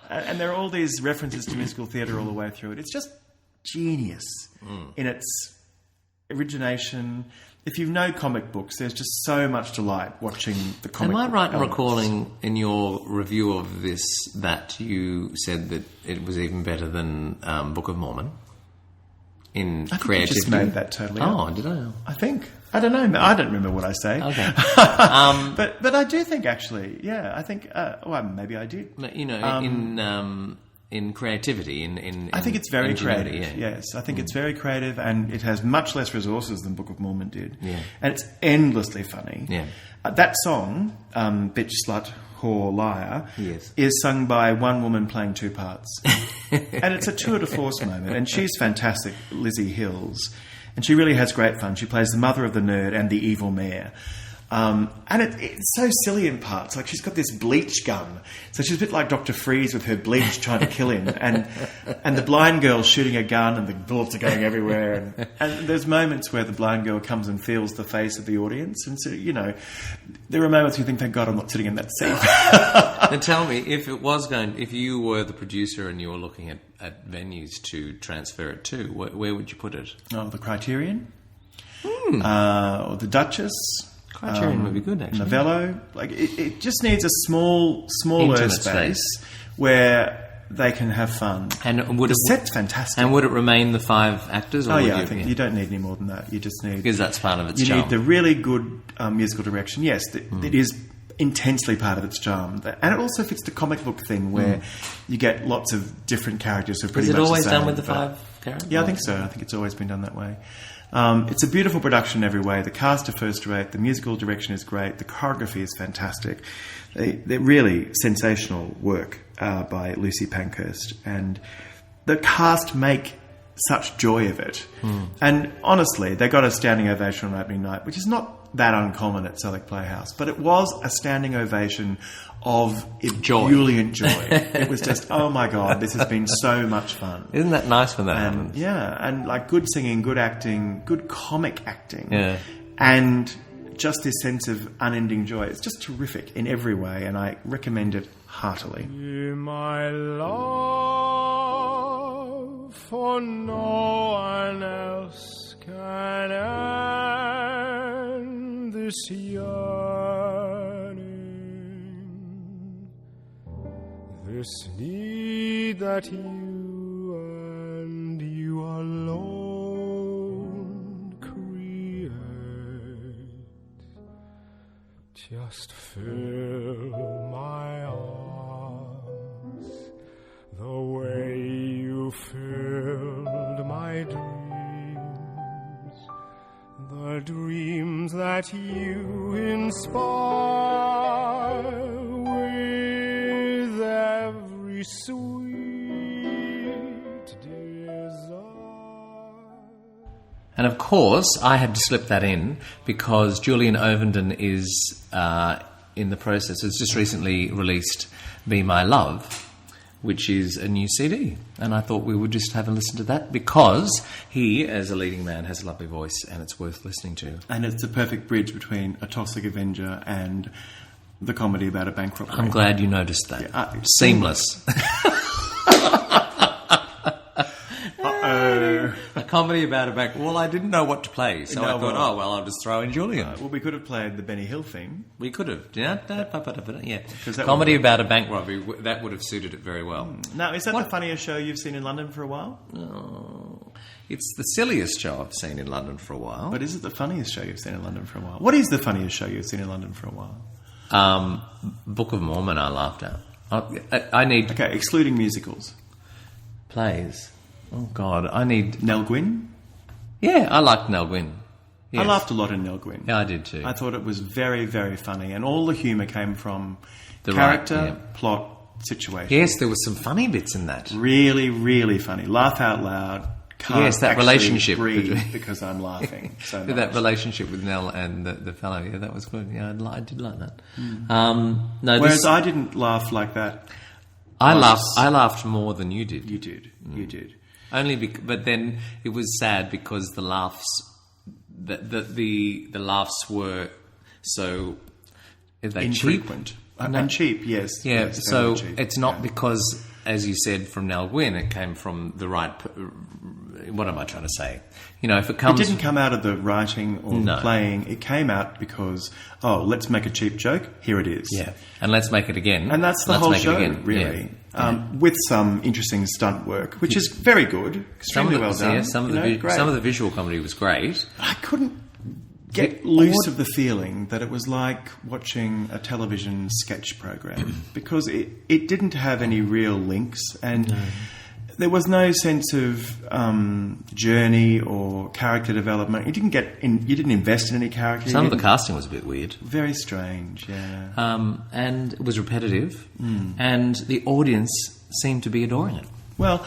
And there are all these references to musical theatre all the way through it. It's just genius in its origination. If you know comic books, there's just so much delight watching the comic book. Am I right in elements. recalling in your review of this that you said that it was even better than Book of Mormon in creativity? I just made that totally up. Oh, did I? I think. I don't know. I don't remember what I say. Okay. But I do think, actually, yeah, I think, well, maybe I did. You know, in creativity, in I think it's very ingenuity, creative. yeah. Yes, I think it's very creative, and it has much less resources than Book of Mormon did. Yeah. And it's endlessly funny. Yeah. That song, Bitch, Slut, Whore, Liar, yes, is sung by one woman playing 2 parts. And it's a tour de force moment, and she's fantastic, Lizzie Hills. And she really has great fun. She plays the mother of the nerd and the evil mayor. And it's so silly in parts. Like, she's got this bleach gun. So she's a bit like Dr. Freeze with her bleach trying to kill him. And the blind girl's shooting a gun and the bullets are going everywhere. And there's moments where the blind girl comes and feels the face of the audience. And so, you know, there are moments you think, thank God I'm not sitting in that seat. Now tell me, if you were the producer and you were looking at venues to transfer it to, where would you put it? Oh, the Criterion? Or the Duchess? Criterion would be good, actually. Novello. Like, it just needs a smaller space where they can have fun. And would the set's fantastic. And would it remain the 5 actors? Or I think you don't need any more than that. You just need... Because that's part of its charm. You need the really good musical direction. Yes, it is intensely part of its charm. And it also fits the comic book thing where you get lots of different characters who are pretty much the same. Is it always done with the 5 characters? Yeah, I think so. I think it's always been done that way. It's a beautiful production in every way. The cast are first rate. The musical direction is great. The choreography is fantastic. They're really sensational work by Lucy Pankhurst. And the cast make such joy of it. And honestly, they got a standing ovation on opening night, which is not that uncommon at Southwark Playhouse, but it was a standing ovation of Joy. ebullient joy. It was just, oh my God, this has been so much fun. Isn't that nice when that And happens? yeah, and like good singing, good acting, good comic acting, Yeah. and just this sense of unending joy. It's just terrific in every way, and I recommend it heartily. My love for no one else can end this yearning, this need that you and you alone create. Just fill my arms the way you filled my dreams, the dreams that you inspire with every sweet desire. And of course, I had to slip that in because Julian Ovenden is in the process, has just recently released Be My Love, which is a new CD. And I thought we would just have a listen to that because he, as a leading man, has a lovely voice and it's worth listening to. And it's the perfect bridge between A Toxic Avenger and the comedy about a bank robbery. I'm glad you noticed that. Yeah, Seamless. Uh-oh. A comedy about a bank. Well, I didn't know what to play, so I thought, I'll just throw in Julian. Well, we could have played the Benny Hill theme. We could have. Yeah. that Comedy would- about a bank robbery, that would have suited it very well. Now, is that the funniest show you've seen in London for a while? It's the silliest show I've seen in London for a while. But is it the funniest show you've seen in London for a while? What is the funniest show you've seen in London for a while? Book of Mormon I laughed at. I need Okay, excluding musicals. plays. Oh, God. I need... Nell Gwyn? Yeah, I liked Nell Gwyn. Yes. I laughed a lot in Nell Gwyn. Yeah, I did too. I thought it was very, very funny, and all the humour came from The character, right, yeah. plot, situation. Yes, there was some funny bits in that. Really, really funny. Laugh out loud. Can't Yes, that actually relationship breathe between- because I'm laughing so With much. that relationship with Nell and the fellow, yeah, that was good. Yeah, I did like that. No, Whereas I didn't laugh like that. I once. laughed more than you did. You did. You did. Only, but then it was sad because the laughs, the laughs were so Infrequent. cheap. And cheap, yes. Yeah, yes, so very cheap. it's not Yeah. because, as you said, from Nell Gwyn, it came from the right. What am I trying to say? You know, if it It comes, didn't come out of the writing or No. the playing. It came out because, let's make a cheap joke. Here it is. yeah, and let's make it again, And that's the Let's whole make it show, again. really. Yeah. With some interesting stunt work, which is very good, extremely well done. Yeah, some of the visual comedy was great. I couldn't get loose of the feeling that it was like watching a television sketch program because it didn't have any real links and there was no sense of journey or character development. You didn't invest in any character. Some of the casting was a bit weird. Very strange, yeah. And it was repetitive, and the audience seemed to be adoring it. Well,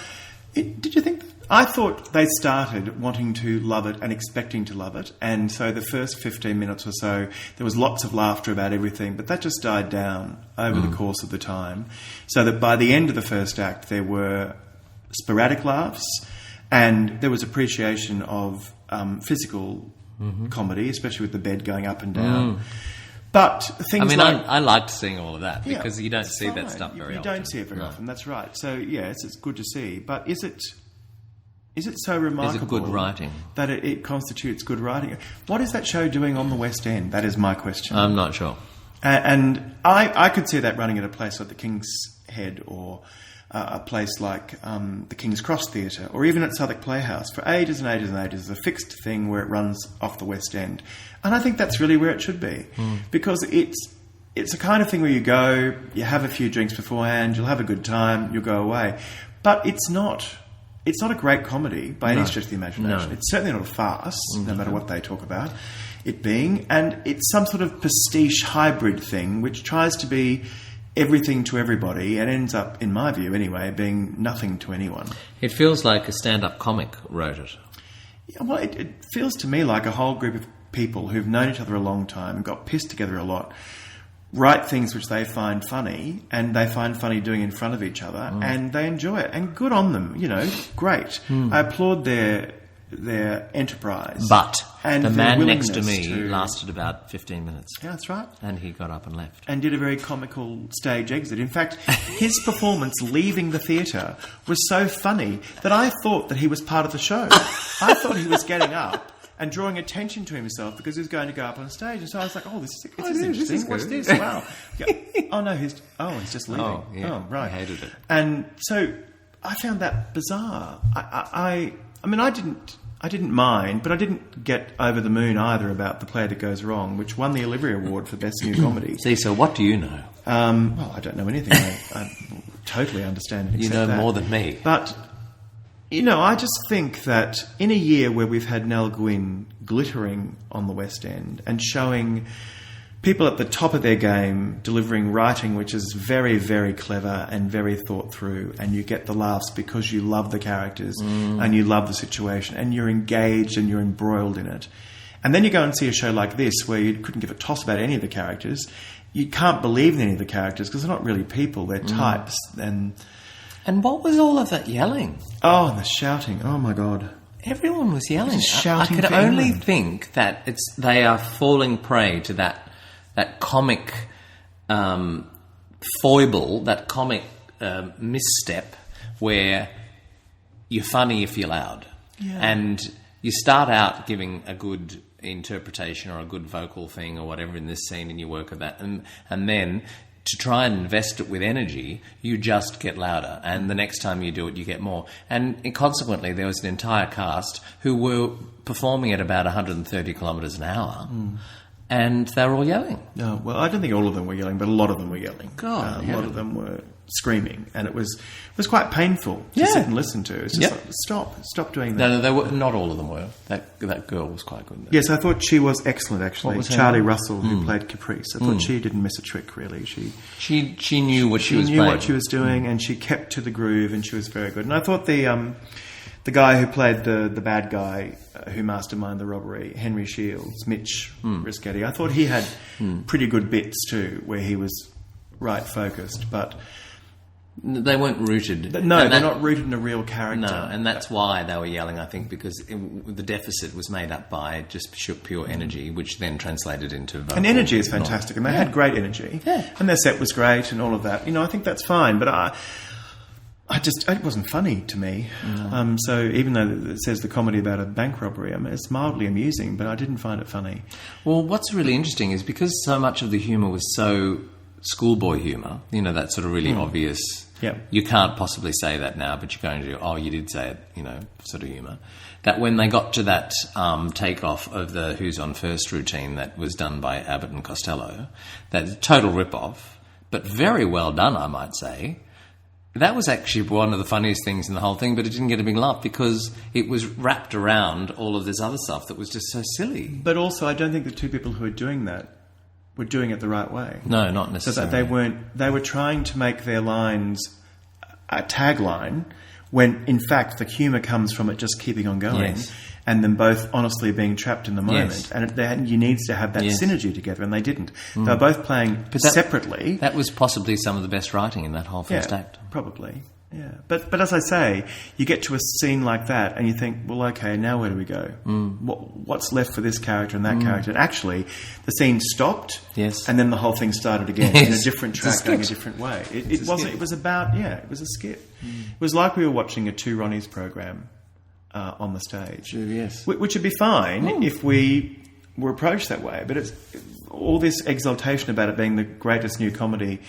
did you think... I thought they started wanting to love it and expecting to love it, and so the first 15 minutes or so, there was lots of laughter about everything, but that just died down over the course of the time, so that by the end of the first act, there were sporadic laughs, and there was appreciation of physical comedy, especially with the bed going up and down. But things I liked seeing all of that because you don't see that stuff very often. You don't see it very often, that's right. So, yes, it's good to see. But is it so remarkable? Is it good writing? That it constitutes good writing? What is that show doing on the West End? That is my question. I'm not sure. And I could see that running at a place like the King's Head or a place like the King's Cross Theatre or even at Southwark Playhouse for ages and ages and ages. It's a fixed thing where it runs off the West End. And I think that's really where it should be because it's a kind of thing where you go, you have a few drinks beforehand, you'll have a good time, you'll go away. But it's not a great comedy by any stretch of the imagination. No. It's certainly not a farce, no matter what they talk about it being. And it's some sort of pastiche hybrid thing which tries to be everything to everybody and ends up, in my view anyway, being nothing to anyone. It feels like a stand-up comic wrote it. Yeah, well, it feels to me like a whole group of people who've known each other a long time and got pissed together a lot write things which they find funny, and they find funny doing in front of each other, and they enjoy it. And good on them, great. I applaud their enterprise. But and the their man next to willingness me lasted about 15 minutes. Yeah, that's right. And he got up and left. And did a very comical stage exit. In fact, his performance leaving the theatre was so funny that I thought that he was part of the show. I thought he was getting up and drawing attention to himself because he was going to go up on stage. And so I was like, this is interesting. this is What's good. this? Wow. Oh, no, he's just leaving. Oh, yeah. Right. I hated it. And so I found that bizarre. I mean, I didn't mind, but I didn't get over the moon either about The Play That Goes Wrong, which won the Olivier Award for Best New Comedy. See, so what do you know? Well, I don't know anything. I totally understand it. You except know that. more than me. But, I just think that in a year where we've had Nell Gwyn glittering on the West End and showing people at the top of their game delivering writing which is very, very clever and very thought through, and you get the laughs because you love the characters and you love the situation and you're engaged and you're embroiled in it. And then you go and see a show like this where you couldn't give a toss about any of the characters. You can't believe in any of the characters because they're not really people, they're types. And what was all of that yelling? Oh, and the shouting. Oh, my God. Everyone was yelling. Just shouting I could for only England. think that they are falling prey to that comic foible, that comic misstep where you're funny if you're loud. Yeah. And you start out giving a good interpretation or a good vocal thing or whatever in this scene and you work at that. And then to try and invest it with energy, you just get louder. And the next time you do it, you get more. And consequently, there was an entire cast who were performing at about 130 kilometres an hour. And they were all yelling. No, well, I don't think all of them were yelling, but a lot of them were yelling. God, a lot of them were screaming, and it was quite painful to sit and listen to. It's just like, stop doing that. No, they were, not all of them were. That girl was quite good. Yes, I thought she was excellent, actually. What was her Charlie name? Russell, who played Caprice. I thought she didn't miss a trick, really. She knew what she was knew playing. what she was doing, and she kept to the groove, and she was very good. And I thought the guy who played the bad guy who masterminded the robbery, Henry Shields, Mitch Rischetti, I thought he had pretty good bits too, where he was right focused, but They weren't rooted. no, they're not rooted in a real character. No, and that's why they were yelling, I think, because the deficit was made up by just pure energy, which then translated into vocal. And energy is fantastic, and they had great energy. Yeah. And their set was great and all of that. I think that's fine, but it wasn't funny to me. No. So even though it says the comedy about a bank robbery, it's mildly amusing, but I didn't find it funny. Well, what's really interesting is because so much of the humour was so schoolboy humour, that sort of really obvious. Yeah. You can't possibly say that now, but you're going to, you did say it, sort of humour. That when they got to that takeoff of the Who's On First routine that was done by Abbott and Costello, that total rip-off, but very well done, I might say. That was actually one of the funniest things in the whole thing, but it didn't get a big laugh because it was wrapped around all of this other stuff that was just so silly. But also, I don't think the two people who were doing that were doing it the right way. No, not So necessarily. that they were trying to make their lines a tagline when, in fact, the humour comes from it just keeping on going. Yes. And them both honestly being trapped in the moment. Yes. And you need to have that Yes. synergy together, and they didn't. They were both playing separately. That was possibly some of the best writing in that whole first Yeah, act. probably. Yeah. But as I say, you get to a scene like that and you think, well, okay, now where do we go? What's left for this character and that character? And actually, the scene stopped. Yes. And then the whole thing started again in a Yes. different It's a track, going a skit. different way. It It's a wasn't. skit. It was about. It was a skit. It was like we were watching a Two Ronnies program on the stage. Yes. Which would be fine if we were approached that way. But it's all this exaltation about it being the greatest new comedy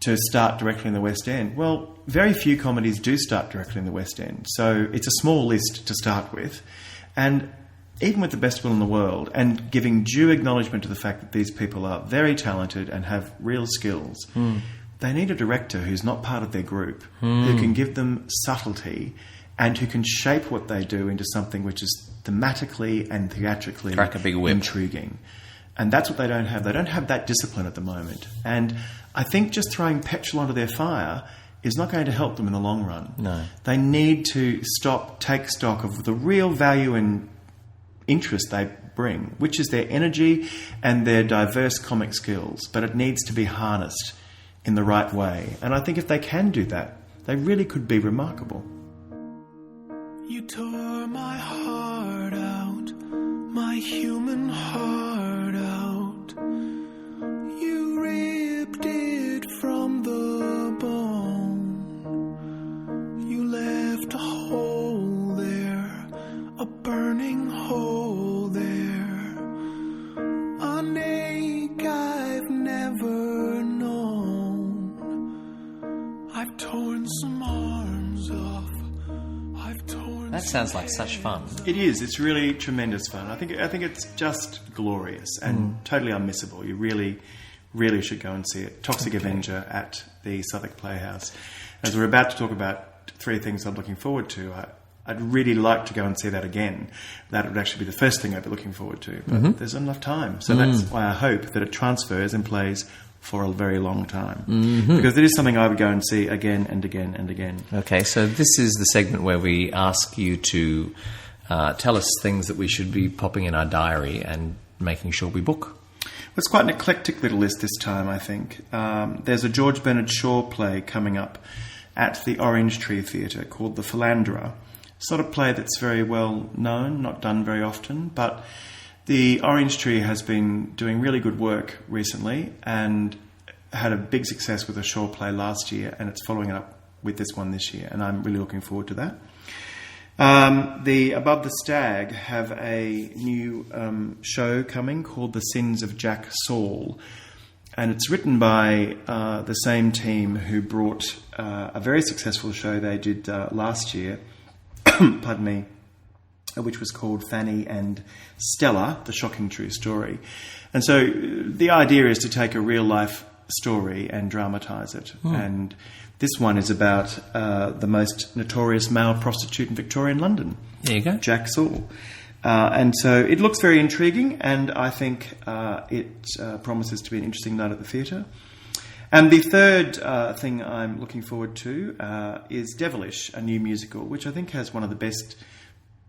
to start directly in the West End. Well, very few comedies do start directly in the West End. So it's a small list to start with. And even with the best will in the world, and giving due acknowledgement to the fact that these people are very talented and have real skills, they need a director who's not part of their group, who can give them subtlety and who can shape what they do into something which is thematically and theatrically Crack a big whip. intriguing. And that's what they don't have. They don't have that discipline at the moment. And I think just throwing petrol onto their fire is not going to help them in the long run. No. They need to take stock of the real value in interest they bring, which is their energy and their diverse comic skills, but it needs to be harnessed in the right way. And I think if they can do that, they really could be remarkable. You tore my heart out, my human heart out. You ripped it from the bone. You left a hole there, a burning hole there, an ache I've never known. I've torn some arms off. That sounds like such fun. It is. It's really tremendous fun. I think it's just glorious and totally unmissable. You really, really should go and see it. Toxic Avenger at the Southwark Playhouse. As we're about to talk about 3 things I'm looking forward to, I'd really like to go and see that again. That would actually be the first thing I'd be looking forward to. But there's not enough time. So that's why I hope that it transfers and plays for a very long time. Because it is something I would go and see again and again and again. Okay, so this is the segment where we ask you to tell us things that we should be popping in our diary and making sure we book. Well, it's quite an eclectic little list this time, I think. There's a George Bernard Shaw play coming up at the Orange Tree Theatre called The Philanderer. It's not a play that's very well known, not done very often, but the Orange Tree has been doing really good work recently and had a big success with a Shaw play last year, and it's following it up with this one this year, and I'm really looking forward to that. The Above the Stag have a new show coming called The Sins of Jack Saul, and it's written by the same team who brought a very successful show they did last year, pardon me, which was called Fanny and Stella, The Shocking True Story. And so the idea is to take a real-life story and dramatise it. And this one is about the most notorious male prostitute in Victorian London. There you go. Jack Saul. And so it looks very intriguing, and I think it promises to be an interesting night at the theatre. And the third thing I'm looking forward to is Devilish, a new musical, which I think has one of the best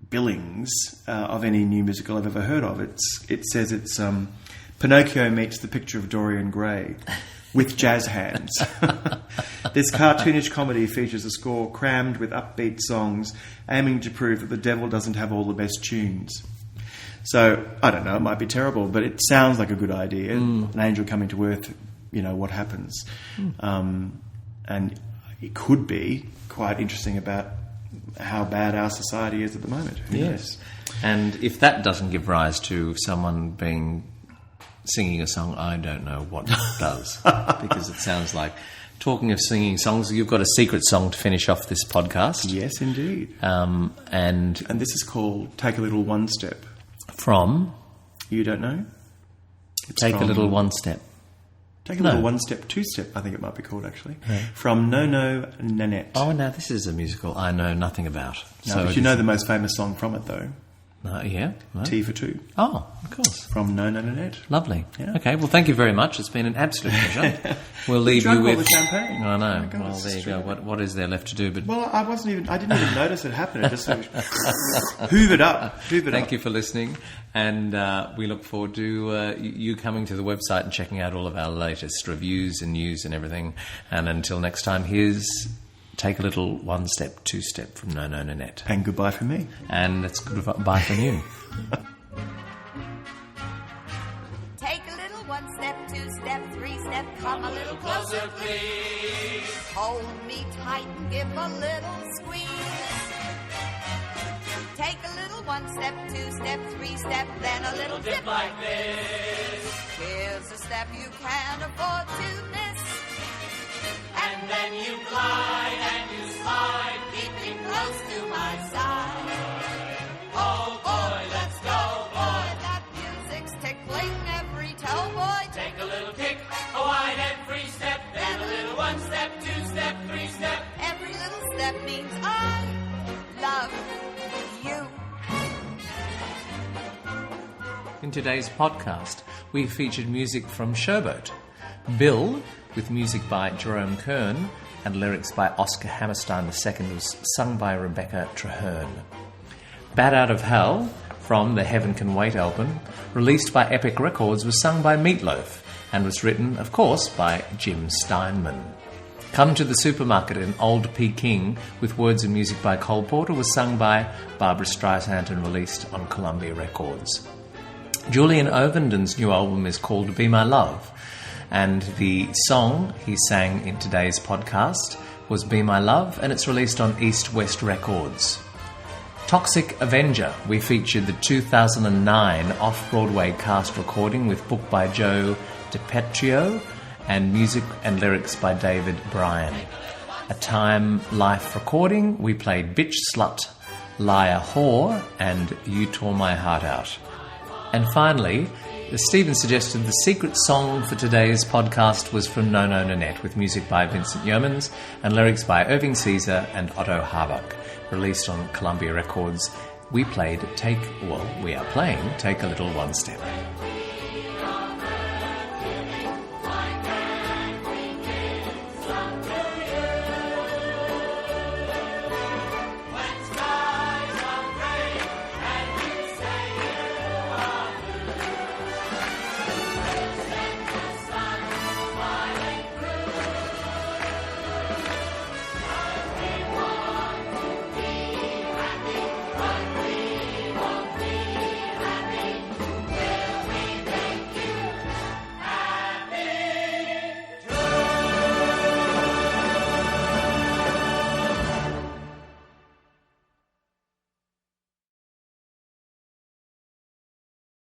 billings of any new musical I've ever heard of. It says it's Pinocchio meets The Picture of Dorian Gray with jazz hands. This cartoonish comedy features a score crammed with upbeat songs aiming to prove that the devil doesn't have all the best tunes. So, I don't know, it might be terrible, but it sounds like a good idea. An angel coming to earth, you know, what happens? And it could be quite interesting about how bad our society is at the moment. Who knows? And if that doesn't give rise to someone singing a song, I don't know what does. Because it sounds like, talking of singing songs, you've got a secret song to finish off this podcast. Yes, indeed. And this is called Take a Little One Step. From? You don't know? It's Take a Little One Step. Take a Little One Step, Two Step, I think it might be called, actually. Yeah. From No No Nanette. Oh, now this is a musical I know nothing about. No, but you know the most famous song from it, though. Yeah. No. T for Two. Oh, of course. From No No Nanette. Lovely. Yeah. Okay, well, thank you very much. It's been an absolute pleasure. We'll leave you with... all the champagne. I know. Oh God, well, there you go. What is there left to do? But well, I didn't even notice it happened. It just sort of hoovered up. Thank you for listening, and we look forward to you coming to the website and checking out all of our latest reviews and news and everything. And until next time, here's Take a Little One Step, Two Step from No No Nanette. And goodbye from me. And it's goodbye from you. Take a little 1 step, 2 step, 3 step, come a little closer, please. Hold me tight and give a little squeeze. Take a little 1 step, 2 step, 3 step, then a little dip like this. Here's a step you can't afford to miss. And then you glide and you slide, keeping close to my side. Oh boy, let's go, boy. That music's tickling every toe, boy. Take a little kick, a wide and free step, then a little 1 step, 2 step, 3 step. Every little step means I love you. In today's podcast, we featured music from Showboat. Bill, with music by Jerome Kern and lyrics by Oscar Hammerstein II, was sung by Rebecca Traherne. Bat Out of Hell from the Heaven Can Wait album, released by Epic Records, was sung by Meatloaf and was written, of course, by Jim Steinman. Come to the Supermarket in Old Peking, with words and music by Cole Porter, was sung by Barbara Streisand and released on Columbia Records. Julian Ovenden's new album is called Be My Love, and the song he sang in today's podcast was Be My Love, and it's released on East West Records. Toxic Avenger, we featured the 2009 off-Broadway cast recording with book by Joe DiPetrio and music and lyrics by David Bryan. A Time Life recording, we played Bitch Slut, Liar Whore, and You Tore My Heart Out. And finally, Stephen suggested the secret song for today's podcast was from No No Nanette, with music by Vincent Yeomans and lyrics by Irving Caesar and Otto Harbach, released on Columbia Records. We are playing Take a Little One Step.